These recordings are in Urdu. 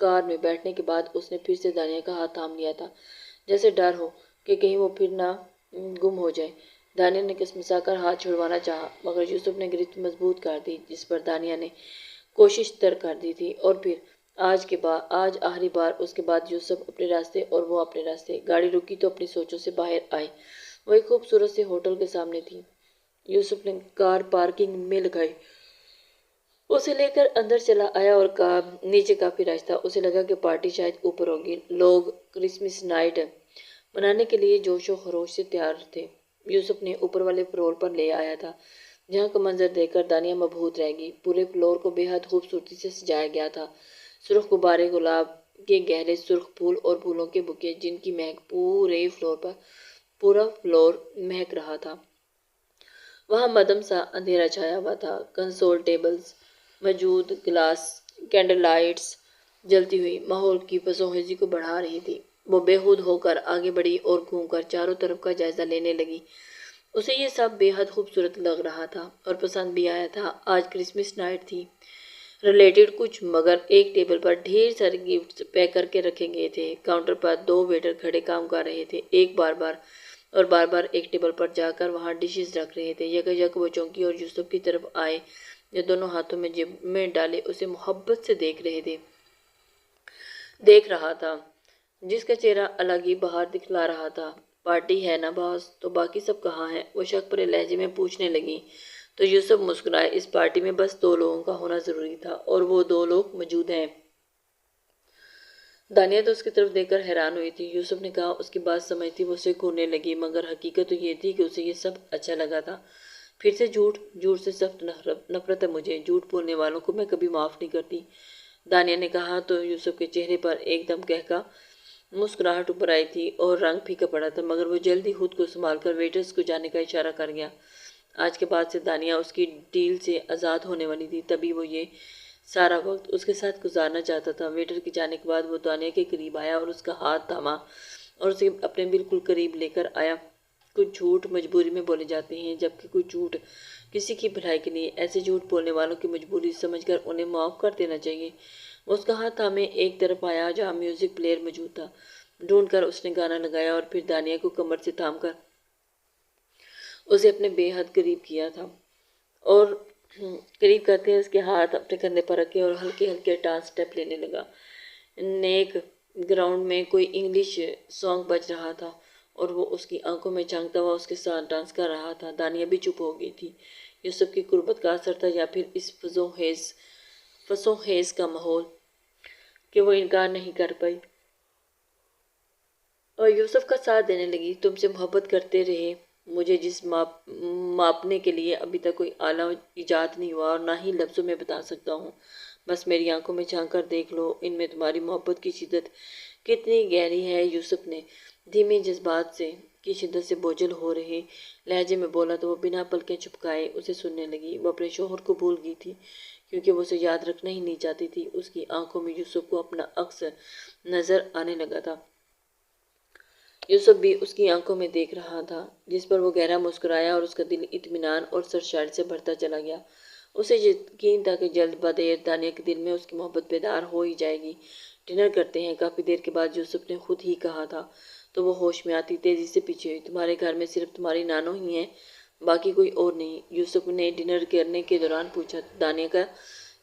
کار میں بیٹھنے کے بعد اس نے پھر سے دانیہ کا ہاتھ تھام لیا تھا، جیسے ڈر ہو کہ کہیں وہ پھر نہ گم ہو جائے۔ دانیہ نے کسمسا کر ہاتھ چھڑوانا چاہا، مگر یوسف نے گرفت مضبوط کر دی، جس پر دانیہ نے کوشش ترک کر دی تھی۔ اور پھر آج آخری بار، اس کے بعد یوسف اپنے راستے اور وہ اپنے راستے۔ گاڑی رکی تو اپنی سوچوں سے باہر آئے۔ وہ ایک خوبصورت سے ہوٹل کے سامنے تھی۔ یوسف نے کار پارکنگ میں لگائی، اسے لے کر اندر چلا آیا اور نیچے کافی رش تھا۔ اسے لگا کہ پارٹی شاید اوپر ہوگی، لوگ کرسمس نائٹ منانے کے لیے جوش و خروش سے تیار تھے۔ یوسف نے اوپر والے فلور پر لے آیا تھا، جہاں کا منظر دیکھ کر دانیہ مبہوت رہ گئی۔ پورے فلور کو بے حد خوبصورتی سے سجایا گیا تھا۔ سرخ غبارے، گلاب کے گہرے سرخ پھول اور پھولوں کے بکے، جن کی مہک پورا فلور مہک رہا تھا۔ وہاں مدھم سا اندھیرا چھایا ہوا تھا۔ کنسول ٹیبلز موجود، گلاس کینڈل لائٹس جلتی ہوئی ماحول کی فسونخیزی کو بڑھا رہی تھی۔ وہ بے خود ہو کر آگے بڑھی اور گھوم کر چاروں طرف کا جائزہ لینے لگی۔ اسے یہ سب بے حد خوبصورت لگ رہا تھا اور پسند بھی آیا تھا۔ آج کرسمس نائٹ تھی۔ ریلیٹڈ کچھ، مگر ایک ٹیبل پر ڈھیر سارے گفٹس پیک کر کے رکھے گئے تھے۔ کاؤنٹر پر 2 ویٹر کھڑے کام کر رہے تھے، بار بار ایک ٹیبل پر جا کر وہاں ڈشز رکھ رہے تھے۔ یکایک وہ چونکی اور یوسف کی طرف آئے، جو دونوں ہاتھوں میں جیب میں ڈالے اسے محبت سے دیکھ رہا تھا، جس کا چہرہ الگ ہی بہار دکھلا رہا تھا۔ پارٹی ہے نا باس، تو باقی سب کہاں ہیں؟ وہ شک بھرے لہجے میں پوچھنے لگی تو یوسف مسکرائے۔ اس پارٹی میں بس 2 لوگوں کا ہونا ضروری تھا اور وہ 2 لوگ موجود ہیں۔ دانیہ تو اس کی طرف دیکھ کر حیران ہوئی تھی۔ یوسف نے کہا، اس کی بات سمجھتی وہ اسے گھورنے لگی، مگر حقیقت تو یہ تھی کہ اسے یہ سب اچھا لگا تھا۔ پھر سے جھوٹ سے سخت نفرت ہے مجھے۔ جھوٹ بولنے والوں کو میں کبھی معاف نہیں کرتی، دانیہ نے کہا تو یوسف کے چہرے پر ایک دم کہکا مسکراہٹ اوپر آئی تھی اور رنگ پھیکا پڑا تھا، مگر وہ جلدی خود کو سنبھال کر ویٹرز کو جانے کا اشارہ کر گیا۔ آج کے بعد سے دانیہ اس کی ڈیل سے آزاد ہونے والی تھی، تبھی وہ یہ سارا وقت اس کے ساتھ گزارنا چاہتا تھا۔ ویٹر کے جانے کے بعد وہ دانیہ کے قریب آیا اور اس کا ہاتھ تھاما اور اسے اپنے بالکل قریب لے کر آیا۔ کچھ جھوٹ مجبوری میں بولے جاتے ہیں، جبکہ کچھ جھوٹ کسی کی بھلائی کے لیے۔ ایسے جھوٹ بولنے والوں کی مجبوری سمجھ کر انہیں معاف کر دینا چاہیے۔ وہ اس کا ہاتھ تھامے ایک طرف آیا جہاں میوزک پلیئر موجود تھا۔ ڈھونڈ کر اس نے گانا لگایا اور پھر دانیہ کو کمر سے تھام کر اسے اپنے بے حد قریب کیا تھا اور قریب کرتے ہیں اس کے ہاتھ اپنے کندھے پر رکھے اور ہلکے ہلکے ڈانس سٹیپ لینے لگا۔ نیک گراؤنڈ میں کوئی انگلش سانگ بج رہا تھا اور وہ اس کی آنکھوں میں جھانکتا ہوا اس کے ساتھ ڈانس کر رہا تھا۔ دانیہ بھی چپ ہو گئی تھی۔ یوسف کی قربت کا اثر تھا یا پھر اس فسوں خیز کا ماحول کہ وہ انکار نہیں کر پائی اور یوسف کا ساتھ دینے لگی۔ تم سے محبت کرتے رہے مجھے جس ماپنے کے لیے ابھی تک کوئی آلہ ایجاد نہیں ہوا اور نہ ہی لفظوں میں بتا سکتا ہوں، بس میری آنکھوں میں جھانک کر دیکھ لو، ان میں تمہاری محبت کی شدت کتنی گہری ہے۔ یوسف نے دھیمے جذبات کی شدت سے بوجھل ہو رہے لہجے میں بولا تو وہ بنا پلکیں جھپکائے اسے سننے لگی۔ وہ اپنے شوہر کو بھول گئی تھی کیونکہ وہ اسے یاد رکھنا ہی نہیں چاہتی تھی۔ اس کی آنکھوں میں یوسف کو اپنا عکس نظر آنے لگا تھا۔ یوسف بھی اس کی آنکھوں میں دیکھ رہا تھا، جس پر وہ گہرا مسکرایا اور اس کا دل اطمینان اور سرشاری سے بھرتا چلا گیا۔ اسے یقین تھا کہ جلد بدیر دانیہ کے دل میں اس کی محبت بیدار ہو ہی جائے گی۔ ڈنر کرتے ہیں، کافی دیر کے بعد یوسف نے خود ہی کہا تھا تو وہ ہوش میں آتی تیزی سے پیچھے ہوئی۔ تمہارے گھر میں صرف تمہاری نانو ہی ہیں، باقی کوئی اور نہیں؟ یوسف نے ڈنر کرنے کے دوران پوچھا۔ دانیہ کا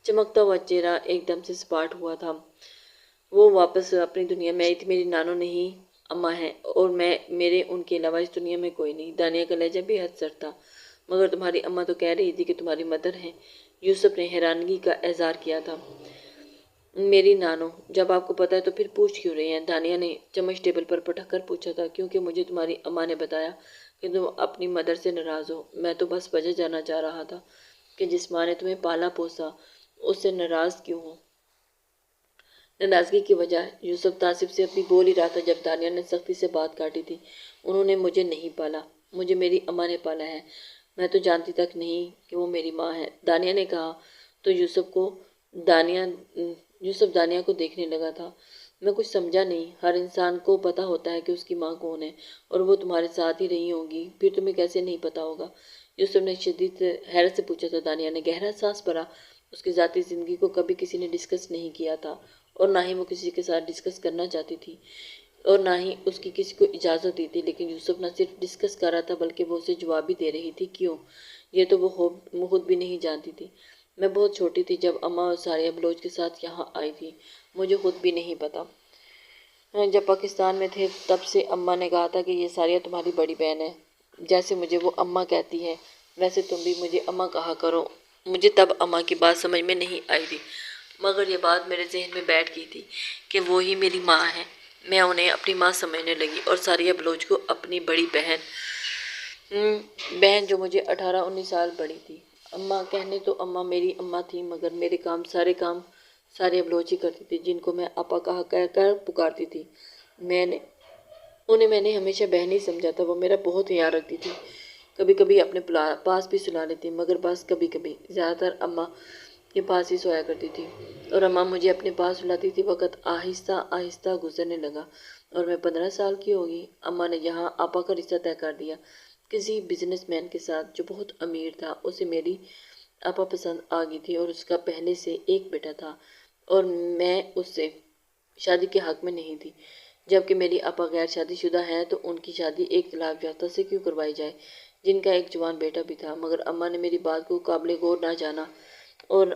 چمکتا ہوا چہرہ ایک دم سے سپاٹ ہوا تھا۔ وہ واپس اپنی دنیا میں آئی تھی۔ میری نانو نہیں، اماں ہیں، اور میرے ان کے علاوہ اس دنیا میں کوئی نہیں۔ دانیہ کا لہجہ بے حد سرد تھا۔ مگر تمہاری اماں تو کہہ رہی تھی کہ تمہاری مدر ہیں۔ یوسف نے حیرانگی کا اظہار کیا تھا۔ میری نانو، جب آپ کو پتا ہے تو پھر پوچھ کیوں رہے ہیں؟ دانیہ نے چمچ ٹیبل پر پٹک کر پوچھا تھا۔ کیونکہ مجھے تمہاری اماں نے بتایا کہ تم اپنی مدر سے ناراض ہو۔ میں تو بس وجہ جاننا چاہ رہا تھا کہ جس ماں نے تمہیں پالا پوسا اس سے ناراض کیوں ہو؟ ناراضگی کی وجہ؟ یوسف تعصب سے اپنی بول ہی رہا تھا جب دانیہ نے سختی سے بات کاٹی تھی۔ انہوں نے مجھے نہیں پالا، مجھے میری اماں نے پالا ہے۔ میں تو جانتی تک نہیں کہ وہ میری ماں ہے، دانیہ نے کہا تو یوسف دانیہ کو دیکھنے لگا تھا۔ میں کچھ سمجھا نہیں۔ ہر انسان کو پتا ہوتا ہے کہ اس کی ماں کون ہے، اور وہ تمہارے ساتھ ہی رہی ہوں گی، پھر تمہیں کیسے نہیں پتا ہوگا؟ یوسف نے شدید حیرت سے پوچھا تھا۔ دانیہ نے گہرا سانس بھرا۔ اس کی ذاتی زندگی کو کبھی کسی نے ڈسکس نہیں کیا تھا اور نہ ہی وہ کسی کے ساتھ ڈسکس کرنا چاہتی تھی اور نہ ہی اس کی کسی کو اجازت دی تھی، لیکن یوسف نہ صرف ڈسکس کر رہا تھا بلکہ وہ اسے جواب بھی دے رہی تھی۔ کیوں؟ یہ تو وہ خود بھی نہیں جانتی تھی۔ میں بہت چھوٹی تھی جب اماں اور ثاریہ بلوچ کے ساتھ یہاں آئی تھی، مجھے خود بھی نہیں پتا۔ جب پاکستان میں تھے تب سے اماں نے کہا تھا کہ یہ ثاریہ تمہاری بڑی بہن ہے، جیسے مجھے وہ اماں کہتی ہے ویسے تم بھی مجھے اماں کہا کرو۔ مجھے تب اماں کی بات سمجھ میں نہیں آئی تھی، مگر یہ بات میرے ذہن میں بیٹھ گئی تھی کہ وہی میری ماں ہے۔ میں انہیں اپنی ماں سمجھنے لگی اور ثاریہ بلوچ کو اپنی بڑی بہن جو مجھے 18-19 سال بڑی تھی۔ اماں کہنے تو اماں میری اماں تھی، مگر میرے سارے کام ثاریہ بلوچ ہی کرتی تھی، جن کو میں آپا کہا کر پکارتی تھی۔ انہیں میں نے ہمیشہ بہن ہی سمجھا تھا۔ وہ میرا بہت خیال رکھتی تھی، کبھی کبھی اپنے پاس بھی سلا لیتی، مگر بس کبھی کبھی، زیادہ تر اماں کے پاس ہی سویا کرتی تھی۔ اور اماں مجھے اپنے پاس سلاتی تھی۔ وقت آہستہ آہستہ گزرنے لگا اور میں 15 سال کی ہوگی۔ اماں نے یہاں آپا کا رشتہ طے کر دیا کسی بزنس مین کے ساتھ جو بہت امیر تھا۔ اسے میری آپا پسند آ گئی تھی اور اس کا پہلے سے ایک بیٹا تھا اور میں اس سے شادی کے حق میں نہیں تھی، جبکہ میری آپا غیر شادی شدہ ہیں، تو ان کی شادی ایک طلاق یافتہ سے کیوں کروائی جائے جن کا ایک جوان بیٹا بھی تھا۔ مگر اماں نے میری بات کو قابل غور نہ جانا اور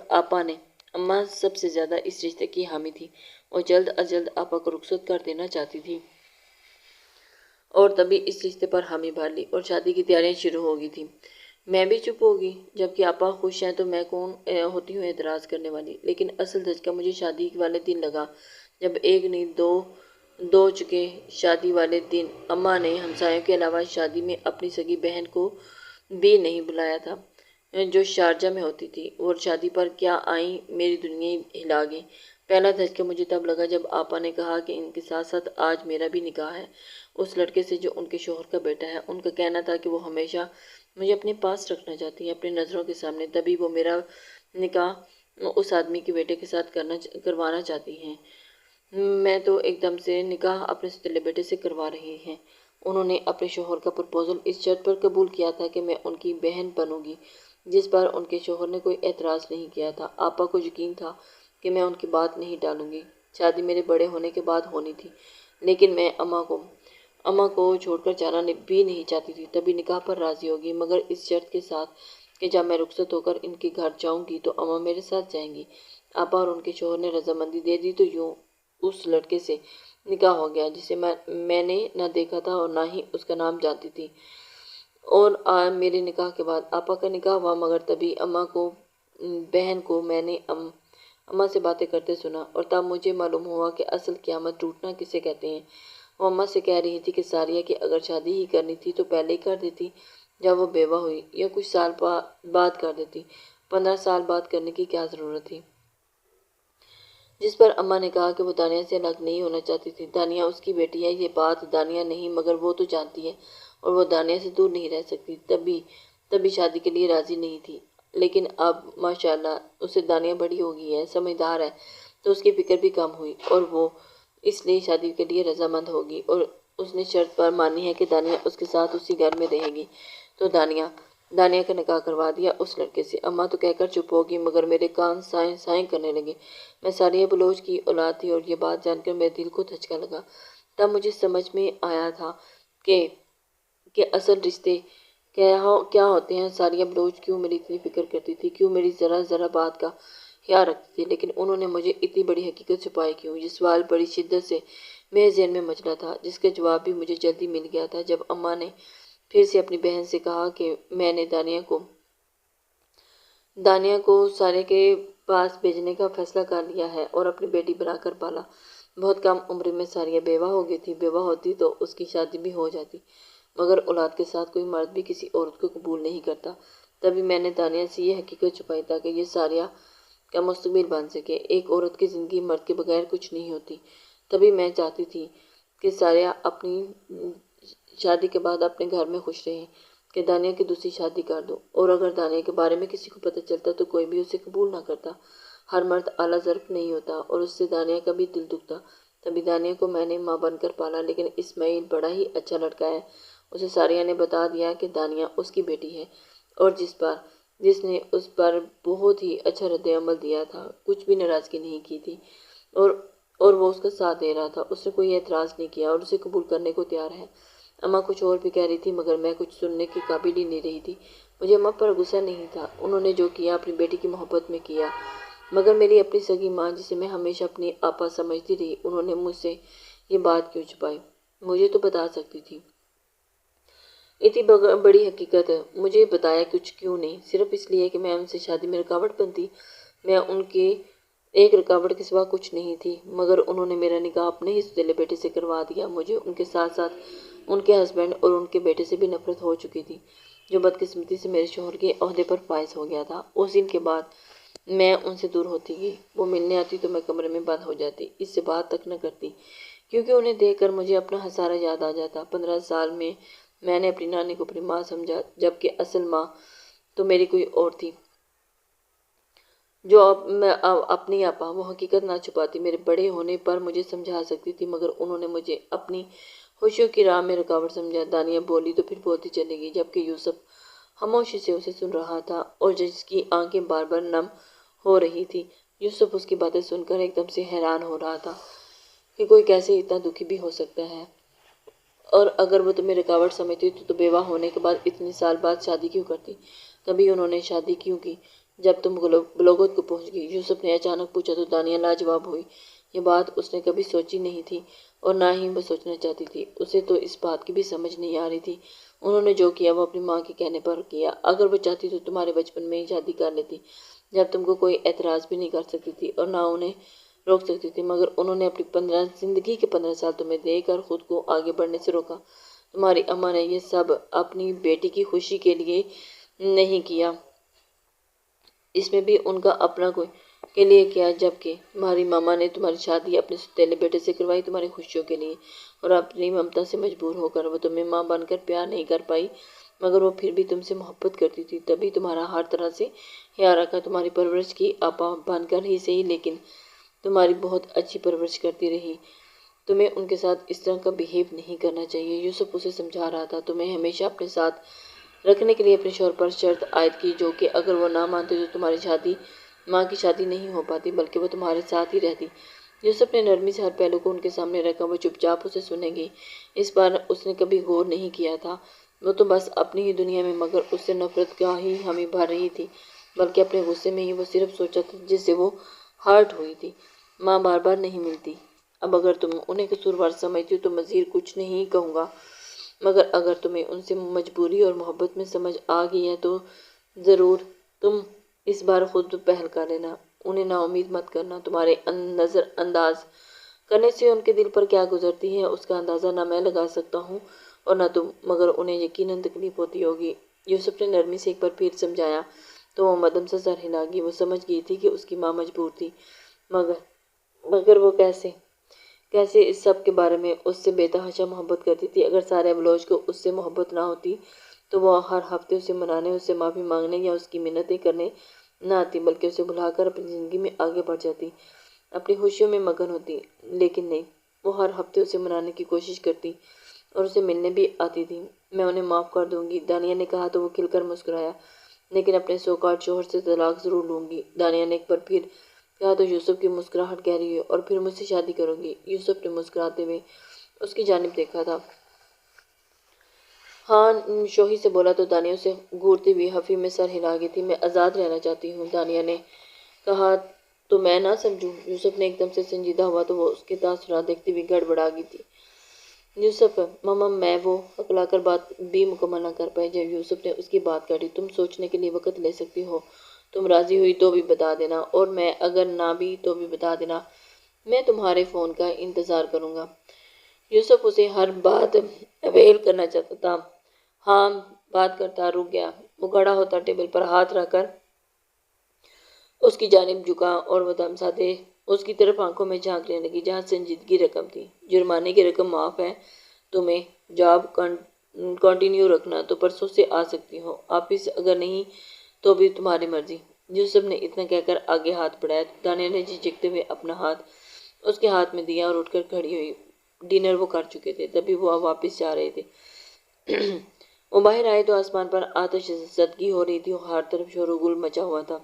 اماں سب سے زیادہ اس رشتے کی حامی تھی اور جلد از جلد آپا کو رخصت کر دینا چاہتی تھی، اور تبھی اس رشتے پر حامی بھر لی اور شادی کی تیاریاں شروع ہو گئی تھی۔ میں بھی چپ ہو گئی۔ جبکہ آپا خوش ہیں تو میں کون ہوتی ہوں اعتراض کرنے والی؟ لیکن اصل دھچکا مجھے شادی والے دن لگا، جب ایک نہیں دو چکے شادی والے دن اماں نے ہمسایوں کے علاوہ شادی میں اپنی سگی بہن کو بھی نہیں بلایا تھا جو شارجہ میں ہوتی تھی، اور شادی پر کیا آئیں، میری دنیا ہی ہلا گئی۔ پہلا دھچکا مجھے تب لگا جب آپا نے کہا کہ ان کے ساتھ ساتھ آج میرا بھی نکاح ہے اس لڑکے سے جو ان کے شوہر کا بیٹا ہے۔ ان کا کہنا تھا کہ وہ ہمیشہ مجھے اپنے پاس رکھنا چاہتی ہیں، اپنی نظروں کے سامنے، تبھی وہ میرا نکاح اس آدمی کے بیٹے کے ساتھ کروانا چاہتی ہیں۔ میں تو ایک دم سے نکاح اپنے ستیلے بیٹے سے کروا رہی ہیں۔ انہوں نے اپنے شوہر کا پرپوزل اس شرط پر قبول کیا تھا کہ میں ان کی بہن بنوں گی، جس پر ان کے شوہر نے کوئی اعتراض نہیں کیا تھا۔ آپا کو یقین تھا کہ میں ان کی بات نہیں ٹالوں گی۔ شادی میرے بڑے ہونے کے بعد ہونی تھی، لیکن میں اماں کو چھوڑ کر جانا بھی نہیں چاہتی تھی، تبھی نکاح پر راضی ہوگی، مگر اس شرط کے ساتھ کہ جب میں رخصت ہو کر ان کے گھر جاؤں گی تو اماں میرے ساتھ جائیں گی۔ آپا اور ان کے شوہر نے رضامندی دے دی تو یوں اس لڑکے سے نکاح ہو گیا جسے میں نے نہ دیکھا تھا اور نہ ہی اس کا نام جانتی تھی۔ اور میرے نکاح کے بعد آپا کا نکاح ہوا، مگر تبھی بہن کو میں نے اماں سے باتیں کرتے سنا، اور تب مجھے معلوم ہوا کہ اصل قیامت ٹوٹنا کسے کہتے ہیں۔ وہ اماں سے کہہ رہی تھی کہ ثاریہ کی اگر شادی ہی کرنی تھی تو پہلے ہی کر دیتی جب وہ بیوہ ہوئی، یا کچھ سال بعد کر دیتی، 15 سال بعد کرنے کی کیا ضرورت تھی؟ جس پر اماں نے کہا کہ وہ دانیہ سے الگ نہیں ہونا چاہتی تھی۔ دانیہ اس کی بیٹی ہے، یہ بات دانیہ نہیں مگر وہ تو جانتی ہے، اور وہ دانیہ سے دور نہیں رہ سکتی، تبھی شادی کے لیے راضی نہیں تھی۔ لیکن اب ماشاءاللہ اسے دانیہ بڑی ہو گئی ہے، سمجھدار ہے، تو اس کی فکر بھی کم ہوئی اور وہ اس لیے شادی کے لیے رضامند ہوگی، اور اس نے شرط پر مانی ہے کہ دانیہ اس کے ساتھ اسی گھر میں رہے گی۔ تو دانیہ کا نکاح کروا دیا اس لڑکے سے۔ اماں تو کہہ کر چپ ہوگی، مگر میرے کان سائیں سائیں کرنے لگے۔ میں ثاریہ بلوچ کی اولاد تھی اور یہ بات جان کر میرے دل کو دھچکا لگا۔ تب مجھے سمجھ میں آیا تھا کہ اصل رشتے کیا ہوتے ہیں۔ ثاریہ بلوچ کیوں میری اتنی فکر کرتی تھی، کیوں میری ذرا ذرا بات کا خیال رکھتی تھی، لیکن انہوں نے مجھے اتنی بڑی حقیقت چھپائی کیوں؟ یہ سوال بڑی شدت سے میرے ذہن میں مچلا تھا، جس کا جواب بھی مجھے جلدی مل گیا تھا جب اماں نے پھر سے اپنی بہن سے کہا کہ میں نے دانیہ کو ثاریہ کے پاس بھیجنے کا فیصلہ کر لیا ہے اور اپنی بیٹی بنا کر پالا۔ بہت کم عمر میں ثاریہ بیوہ ہو گئی تھی، بیوہ ہوتی تو اس کی شادی بھی ہو جاتی، مگر اولاد کے ساتھ کوئی مرد بھی کسی عورت کو قبول نہیں کرتا۔ تبھی میں نے دانیہ سے یہ حقیقت چھپائی تاکہ یہ ثاریہ کا مستقبل بن سکے۔ ایک عورت کی زندگی مرد کے بغیر کچھ نہیں ہوتی۔ تبھی میں چاہتی تھی کہ ثاریہ اپنی شادی کے بعد اپنے گھر میں خوش رہے، کہ دانیہ کی دوسری شادی کر دو، اور اگر دانیہ کے بارے میں کسی کو پتہ چلتا تو کوئی بھی اسے قبول نہ کرتا۔ ہر مرد اعلیٰ ظرف نہیں ہوتا، اور اس سے دانیہ کا بھی دل دکھتا۔ تبھی دانیہ کو میں نے ماں بن کر پالا، لیکن اسماعیل بڑا ہی اچھا لڑکا ہے، اسے ثاریہ نے بتا دیا کہ دانیہ اس کی بیٹی ہے، اور جس نے اس پر بہت ہی اچھا رد عمل دیا تھا، کچھ بھی ناراضگی نہیں کی تھی، اور اور وہ اس کا ساتھ دے رہا تھا۔ اس نے کوئی اعتراض نہیں کیا اور اسے قبول کرنے کو تیار ہے۔ اماں کچھ اور بھی کہہ رہی تھی مگر میں کچھ سننے کے قابل ہی نہیں رہی تھی۔ مجھے اماں پر غصہ نہیں تھا، انہوں نے جو کیا اپنی بیٹی کی محبت میں کیا، مگر میری اپنی سگی ماں جسے میں ہمیشہ اپنی آپا سمجھتی رہی، انہوں نے مجھ سے یہ بات کیوں چھپائی؟ مجھے تو بتا سکتی تھی۔ اتنی بڑی حقیقت ہے، مجھے بتایا کچھ کیوں نہیں؟ صرف اس لیے کہ میں ان سے شادی میں رکاوٹ بنتی؟ میں ان کے ایک رکاوٹ کے سوا کچھ نہیں تھی، مگر انہوں نے میرا نکاح اپنے ہی سوتیلے بیٹے سے کروا دیا۔ مجھے ان کے ساتھ ساتھ ان کے ہسبینڈ اور ان کے بیٹے سے بھی نفرت ہو چکی تھی، جو بدقسمتی سے میرے شوہر کے عہدے پر فائز ہو گیا تھا۔ اس دن کے بعد میں ان سے دور ہوتی گئی۔ وہ ملنے آتی تو میں کمرے میں بند ہو جاتی، اس سے بات تک نہ کرتی، کیونکہ انہیں دیکھ کر مجھے اپنا ہسارہ یاد آ جاتا۔ 15 سال میں نے اپنی نانی کو اپنی ماں سمجھا، جبکہ اصل ماں تو میری کوئی اور تھی، جو میں اپنی آپا وہ حقیقت نہ چھپاتی میرے بڑے ہونے پر مجھے سمجھا سکتی تھی، مگر انہوں نے مجھے اپنی خوشیوں کی راہ میں رکاوٹ سمجھا۔ دانیہ بولی تو پھر بولتی چلی گئی، جبکہ یوسف خاموشی سے اسے سن رہا تھا اور جس کی آنکھیں بار بار نم ہو رہی تھی۔ یوسف اس کی باتیں سن کر ایک دم سے حیران ہو رہا تھا کہ کوئی کیسے اتنا دکھی بھی ہو سکتا ہے، اور اگر وہ تمہیں رکاوٹ سمجھتی تو بیوہ ہونے کے بعد اتنے سال بعد شادی کیوں کرتی؟ تبھی انہوں نے شادی کیوں کی جب تم بلوغت کو پہنچ گئی؟ یوسف نے اچانک پوچھا تو دانیہ لاجواب ہوئی۔ یہ بات اس نے کبھی سوچی نہیں تھی اور نہ ہی وہ سوچنا چاہتی تھی۔ اسے تو اس بات کی بھی سمجھ نہیں آ رہی تھی۔ انہوں نے جو کیا وہ اپنی ماں کے کہنے پر کیا۔ اگر وہ چاہتی تو تمہارے بچپن میں ہی شادی کر لیتی، جب تم کو کوئی اعتراض بھی نہیں کر سکتی تھی اور نہ انہیں روک سکتی تھی، مگر انہوں نے اپنی زندگی کے 15 سال تمہیں دے کر خود کو آگے بڑھنے سے روکا۔ تمہاری اماں نے یہ سب اپنی بیٹی کی خوشی کے لیے نہیں کیا، اس میں بھی ان کا اپنا کوئی کے لیے کیا، جبکہ تمہاری ماما نے تمہاری شادی اپنے سوتیلے بیٹے سے کروائی تمہاری خوشیوں کے لیے، اور اپنی ممتا سے مجبور ہو کر۔ وہ تمہیں ماں بن کر پیار نہیں کر پائی، مگر وہ پھر بھی تم سے محبت کرتی تھی، تبھی تمہارا ہر طرح سے خیال رکھا۔ تمہاری پرورش کی آپا بن کر ہی صحیح، لیکن تمہاری بہت اچھی پرورش کرتی رہی۔ تمہیں ان کے ساتھ اس طرح کا بیہیو نہیں کرنا چاہیے۔ یوسف اسے سمجھا رہا تھا۔ تمہیں ہمیشہ اپنے ساتھ رکھنے کے لیے اپنے شوہر پر شرط عائد کی، جو کہ اگر وہ نہ مانتے تو تمہاری شادی ماں کی شادی نہیں ہو پاتی، بلکہ وہ تمہارے ساتھ ہی رہتی۔ یوسف نے نرمی سے ہر پہلو کو ان کے سامنے رکھا۔ وہ چپ چاپ اسے سنے گی، اس بار اس نے کبھی غور نہیں کیا تھا۔ وہ تو بس اپنی ہی دنیا میں، مگر اس سے نفرت کا ہی ہمیں بھر رہی تھی، بلکہ اپنے غصے میں ہی وہ صرف سوچا تھا جس سے وہ ہرٹ ہوئی تھی۔ ماں بار بار نہیں ملتی۔ اب اگر تم انہیں قصوروار سمجھتی ہو تو مزید کچھ نہیں کہوں گا، مگر اگر تمہیں ان سے مجبوری اور محبت میں سمجھ آ گئی ہے تو ضرور تم اس بار خود پہل کر لینا۔ انہیں نا امید مت کرنا۔ تمہارے نظر انداز کرنے سے ان کے دل پر کیا گزرتی ہے اس کا اندازہ نہ میں لگا سکتا ہوں اور نہ تم، مگر انہیں یقیناً تکلیف ہوتی ہوگی۔ یوسف نے نرمی سے ایک بار پھر سمجھایا تو وہ مدم سے سر ہلا گئی۔ وہ سمجھ گئی تھی کہ اس کی ماں مجبور تھی، مگر وہ کیسے اس سب کے بارے میں اس سے بے تحاشا محبت کرتی تھی۔ اگر سارے بلوچ کو اس سے محبت نہ ہوتی تو وہ ہر ہفتے اسے منانے، اس سے معافی مانگنے یا اس کی منتیں کرنے نہ آتی، بلکہ اسے بھلا کر اپنی زندگی میں آگے بڑھ جاتی، اپنی خوشیوں میں مگن ہوتی۔ لیکن نہیں، وہ ہر ہفتے اسے منانے کی کوشش کرتی اور اسے ملنے بھی آتی تھی۔ میں انہیں معاف کر دوں گی، دانیہ نے کہا تو وہ کھل کر مسکرایا، لیکن اپنے سوکارڈ شوہر سے طلاق ضرور لوں گی۔ دانیہ نے ایک بار پھر کہا تو یوسف کی مسکراہٹ گہری ہوئی، اور پھر مجھ سے شادی کروں گی؟ یوسف نے مسکراتے ہوئے اس کی جانب دیکھا تھا۔ ہاں، شوہی سے بولا تو دانیہ اسے گھورتی ہوئی حفیظ میں سر ہلا گئی تھی۔ میں آزاد رہنا چاہتی ہوں، دانیہ نے کہا تو میں نہ سمجھوں؟ یوسف نے ایک دم سے سنجیدہ ہوا تو وہ اس کے تاثرات دیکھتی ہوئی گڑبڑا گئی تھی۔ یوسف، ماما میں وہ اکلا کر بات بھی مکمل نہ کر پائی جب یوسف نے اس کی بات کاٹی۔ تم سوچنے کے لیے وقت لے سکتی ہو، تم راضی ہوئی تو بھی بتا دینا، اور میں اگر نہ بھی تو بھی بتا دینا، میں تمہارے فون کا انتظار کروں گا۔ یوسف اسے ہر بات اویل کرنا چاہتا تھا۔ ہاں، بات کرتا رک گیا۔ وہ کھڑا ہوتا، ٹیبل پر ہاتھ رکھ کر اس کی جانب جھکا اور وہ دم سادے اس کی طرف آنکھوں میں جھانکنے لگی جہاں سنجیدگی رقم تھی۔ جرمانے کی رقم معاف ہے، تمہیں جاب کنٹینیو رکھنا تو پرسوں سے آ سکتی ہو، آفس اگر نہیں تو بھی تمہاری مرضی۔ یوسف نے اتنا کہہ کر آگے ہاتھ بڑھایا تو دانیہ نے جھجکتے ہوئے اپنا ہاتھ اس کے ہاتھ میں دیا اور اٹھ کر کھڑی ہوئی۔ ڈنر وہ کر چکے تھے، تبھی وہ واپس جا رہے تھے۔ وہ باہر آئے تو آسمان پر آتش زدگی ہو رہی تھی اور ہر طرف شور و گل مچا ہوا تھا۔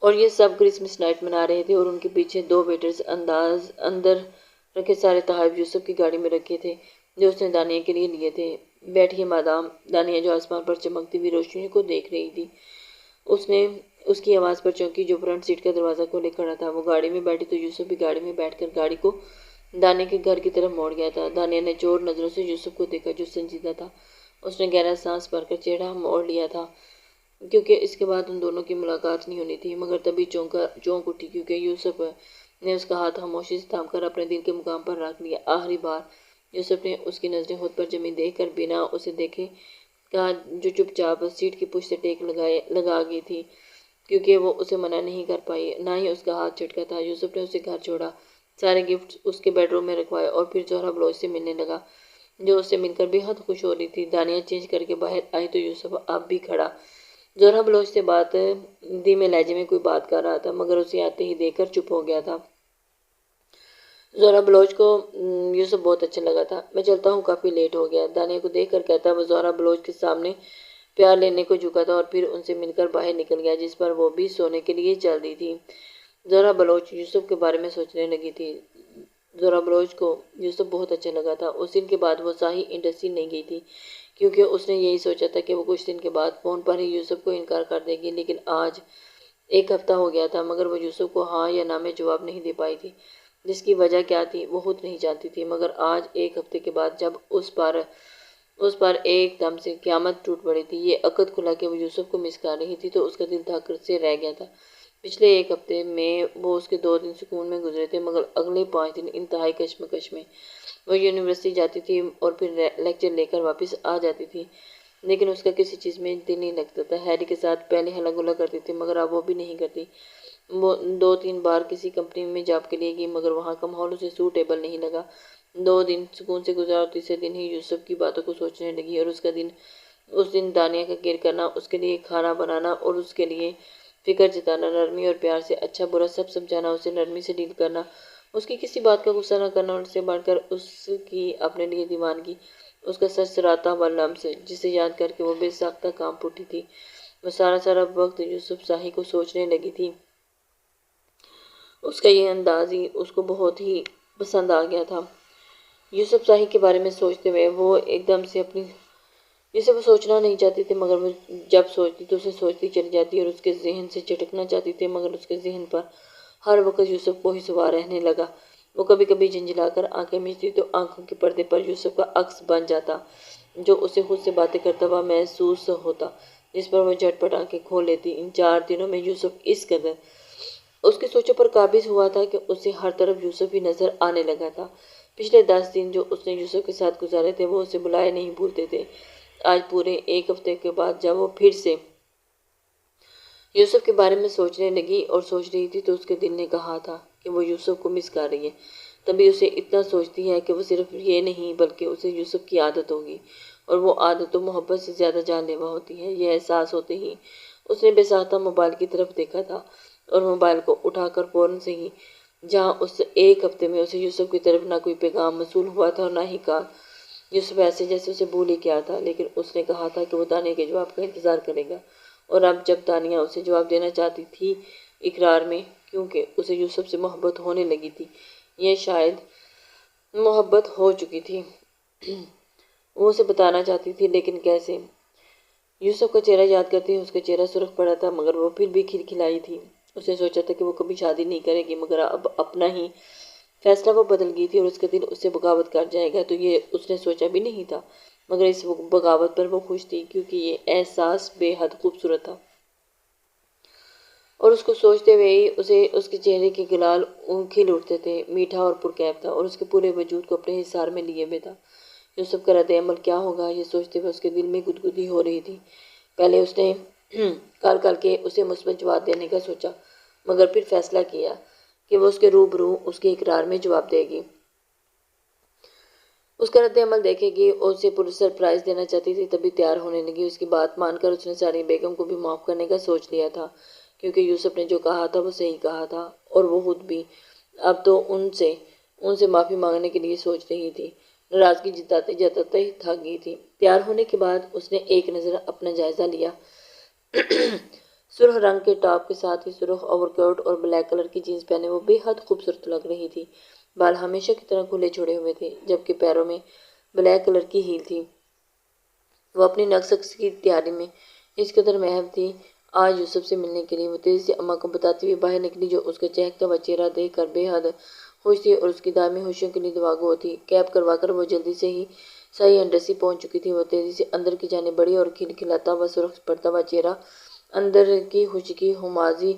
اور یہ سب کرسمس نائٹ منا رہے تھے اور ان کے پیچھے 2 ویٹرز اندر رکھے سارے تحائف یوسف کی گاڑی میں رکھے تھے جو اس نے دانیہ کے لیے لیے تھے۔ بیٹھیے مادام۔ دانیہ جو آسمان پر چمکتی ہوئی روشنی کو دیکھ رہی تھی، اس کی آواز پر چونکی۔ جو فرنٹ سیٹ کا دروازہ کھولے کھڑا تھا، وہ گاڑی میں بیٹھی تو یوسف بھی گاڑی میں بیٹھ کر گاڑی کو دانیہ کے گھر کی طرف موڑ گیا تھا۔ دانیہ نے چور نظروں سے یوسف کو دیکھا جو سنجیدہ تھا۔ اس نے گہرا سانس بھر کر چہرہ موڑ لیا تھا کیونکہ اس کے بعد ان دونوں کی ملاقات نہیں ہونی تھی، مگر تبھی چونک اٹھی کیونکہ یوسف نے اس کا ہاتھ خاموشی سے تھام کر اپنے دل کے مقام پر رکھ لیا۔ آخری بار یوسف نے اس کی نظریں خود پر جمی دیکھ کر بنا اسے دیکھے کہا، جو چپ چاپ سیٹ کی پشت سے ٹیک لگا گئی تھی کیونکہ وہ اسے منع نہیں کر پائی، نہ ہی اس کا ہاتھ چھٹکا تھا۔ یوسف نے اسے گھر چھوڑا، سارے گفٹ اس کے بیڈ روم میں رکھوائے اور پھر زہرا بلوچ سے ملنے لگا جو اس سے مل کر بے حد خوش ہو رہی تھی۔ دانیہ چینج کر کے باہر آئی تو یوسف اب بھی کھڑا زہرا بلوچ سے بات دھیمے لہجے میں کوئی بات کر رہا تھا، مگر اسے آتے ہی دیکھ کر چپ ہو گیا تھا۔ زہرا بلوچ کو یوسف بہت اچھا لگا تھا۔ میں چلتا ہوں، کافی لیٹ ہو گیا، دانیہ کو دیکھ کر کہتا۔ وہ زہرا بلوچ کے سامنے پیار لینے کو جھکا تھا اور پھر ان سے مل کر باہر نکل گیا جس پر وہ بھی سونے کے لیے چل دی تھی۔ زہرا بلوچ یوسف کے بارے میں سوچنے لگی تھی۔ زہرا بلوچ کو یوسف بہت اچھا لگا تھا۔ اس دن کے بعد وہ صحیح انڈسٹری نہیں گئی تھی کیونکہ اس نے یہی سوچا تھا کہ وہ کچھ دن کے بعد فون پر ہی یوسف کو انکار کر دے گی، لیکن آج 1 ہفتہ ہو گیا تھا مگر وہ یوسف کو ہاں یا نہ میں جواب نہیں دے پائی تھی۔ جس کی وجہ کیا تھی وہ خود نہیں جانتی تھی، مگر آج 1 ہفتے کے بعد جب اس پر ایک دم سے قیامت ٹوٹ پڑی تھی، یہ عقد کھلا کہ وہ یوسف کو مس کر رہی تھی، تو اس کا دل دھک سے رہ گیا تھا۔ پچھلے 1 ہفتے میں وہ اس کے 2 دن سکون میں گزرے تھے، مگر اگلے 5 دن انتہائی کشمکش میں۔ وہ یونیورسٹی جاتی تھی اور پھر لیکچر لے کر واپس آ جاتی تھی، لیکن اس کا کسی چیز میں دل نہیں لگتا تھا۔ ہیری کے ساتھ پہلے ہلا گلا کرتی تھی مگر اب وہ بھی نہیں کرتی۔ وہ 2-3 بار کسی کمپنی میں جاب کے لیے گئی مگر وہاں کا ماحول اسے سوٹیبل نہیں لگا۔ 2 دن سکون سے گزرا اور تیسرے دن ہی یوسف کی باتوں کو سوچنے لگی، اور اس دن دانیہ کا کیئر کرنا، اس کے لیے کھانا بنانا اور اس کے لیے فکر جتانا، نرمی اور پیار سے اچھا برا سب سمجھانا، اسے نرمی سے ڈیل کرنا، اس کی کسی بات کا غصہ نہ کرنا، اور اس سے بڑھ کر اس کی اپنے لیے دیوانگی، اس کا سرسراتا ہوا لمس جسے یاد کر کے وہ بے ساختہ کانپ اٹھی تھی۔ وہ سارا وقت یوسف صاحی کو سوچنے لگی تھی۔ اس کا یہ انداز ہی اس کو بہت ہی پسند آ گیا تھا۔ یوسف صاحی کے بارے میں سوچتے ہوئے وہ ایک دم سے جسے وہ سوچنا نہیں چاہتی تھی مگر وہ جب سوچتی تو اسے سوچتی چلی جاتی اور اس کے ذہن سے چٹکنا چاہتی تھی، مگر اس کے ذہن پر ہر وقت یوسف کو ہی سوار رہنے لگا۔ وہ کبھی کبھی جھنجھلا کر آنکھیں میچتی تو آنکھوں کے پردے پر یوسف کا عکس بن جاتا جو اسے خود سے باتیں کرتا ہوا محسوس ہوتا، جس پر وہ جھٹ پٹ آنکھیں کھول لیتی۔ ان 4 دنوں میں یوسف اس قدر اس کی سوچوں پر قابض ہوا تھا کہ اسے ہر طرف یوسف ہی نظر آنے لگا تھا۔ پچھلے 10 دن جو اس نے یوسف کے ساتھ گزارے تھے وہ اسے بلائے نہیں بھولتے تھے۔ آج پورے 1 ہفتے کے بعد جب وہ پھر سے یوسف کے بارے میں سوچنے لگی اور سوچ رہی تھی تو اس کے دل نے کہا تھا کہ وہ یوسف کو مس کر رہی ہے۔ تبھی اسے اتنا سوچتی ہے کہ وہ صرف یہ نہیں بلکہ اسے یوسف کی عادت ہوگی، اور وہ عادت تو محبت سے زیادہ جان لیوا ہوتی ہے۔ یہ احساس ہوتے ہی اس نے بے ساختہ موبائل کی طرف دیکھا تھا اور موبائل کو اٹھا کر فوراً سے ہی جہاں اس 1 ہفتے میں اسے یوسف کی طرف نہ کوئی پیغام موصول ہوا تھا اور نہ ہی کال، یوسف ایسے جیسے اسے بھول ہی گیا تھا، لیکن اس نے کہا تھا کہ وہ دانیہ کے جواب کا انتظار کرے گا، اور اب جب دانیہ اسے جواب دینا چاہتی تھی اقرار میں، کیونکہ اسے یوسف سے محبت ہونے لگی تھی، یا شاید محبت ہو چکی تھی، وہ اسے بتانا چاہتی تھی، لیکن کیسے؟ یوسف کا چہرہ یاد کرتے ہی اس کا چہرہ سرخ پڑا تھا، مگر وہ پھر بھی کھلکھلائی تھی۔ اس نے سوچا تھا کہ وہ کبھی شادی نہیں کرے گی، مگر اب اپنا ہی فیصلہ وہ بدل گئی تھی اور اس کا دل اس سے بغاوت کر جائے گا تو یہ اس نے سوچا بھی نہیں تھا، مگر اس بغاوت پر وہ خوش تھی کیونکہ یہ احساس بے حد خوبصورت تھا، اور اس کو سوچتے ہوئے ہی اسے اس کے چہرے کے گلال کھل اٹھتے تھے، میٹھا اور پرکیف تھا اور اس کے پورے وجود کو اپنے حصار میں لیے ہوئے تھا۔ یوسف کا رد عمل کیا ہوگا یہ سوچتے ہوئے اس کے دل میں گدگدی ہو رہی تھی۔ پہلے اس نے کال کے اسے مثبت جواب دینے کا سوچا، مگر پھر فیصلہ کیا کہ وہ اس کے روبرو اس کے اقرار میں جواب دے گی، اس کا رد عمل دیکھے گی اور اسے پورا سرپرائز دینا چاہتی تھی، تبھی تیار ہونے لگی۔ اس کی بات مان کر اس نے ساری بیگم کو بھی معاف کرنے کا سوچ لیا تھا، کیونکہ یوسف نے جو کہا تھا وہ صحیح کہا تھا، اور وہ خود بھی اب تو ان سے معافی مانگنے کے لیے سوچ رہی تھی، ناراضگی جتاتے ہی تھک گئی تھی۔ تیار ہونے کے بعد اس نے ایک نظر اپنا جائزہ لیا، سرخ رنگ کے ٹاپ کے ساتھ ہی سرخ اوور کوٹ اور بلیک کلر کی جینس پہنے وہ بے حد خوبصورت لگ رہی تھی۔ بال ہمیشہ کی طرح کھلے چھوڑے ہوئے تھے، جبکہ پیروں میں بلیک کلر کی ہیل تھی۔ وہ اپنی نقص کی تیاری میں اس قدر محو تھی۔ آج یوسف سے ملنے کے لیے وہ تیزی سے اماں کو بتاتے ہوئے باہر نکلی، جو اس کا چہکتا ہوا چہرہ دیکھ کر بے حد خوش تھی اور اس کی دائمی خوشیوں کے لیے دعا گو تھی۔ کیپ کروا کر وہ جلدی سے ہی صحیح انڈسٹری پہنچ چکی تھی۔ وہ تیزی سے اندر کی جانب بڑھی اور کھلکھلاتا ہوا سرخ پڑتا ہوا چہرہ اندر کی خوشی کی ہمازی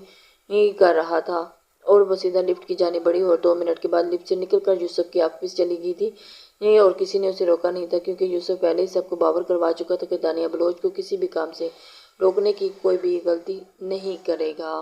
کر رہا تھا، اور وہ سیدھا لفٹ کی جانب بڑھی اور 2 منٹ کے بعد لفٹ سے نکل کر یوسف کے آفس چلی گئی تھی، اور کسی نے اسے روکا نہیں تھا، کیونکہ یوسف پہلے ہی سب کو باور کروا چکا تھا کہ دانیہ بلوچ کو کسی بھی کام سے روکنے کی کوئی بھی غلطی نہیں کرے گا۔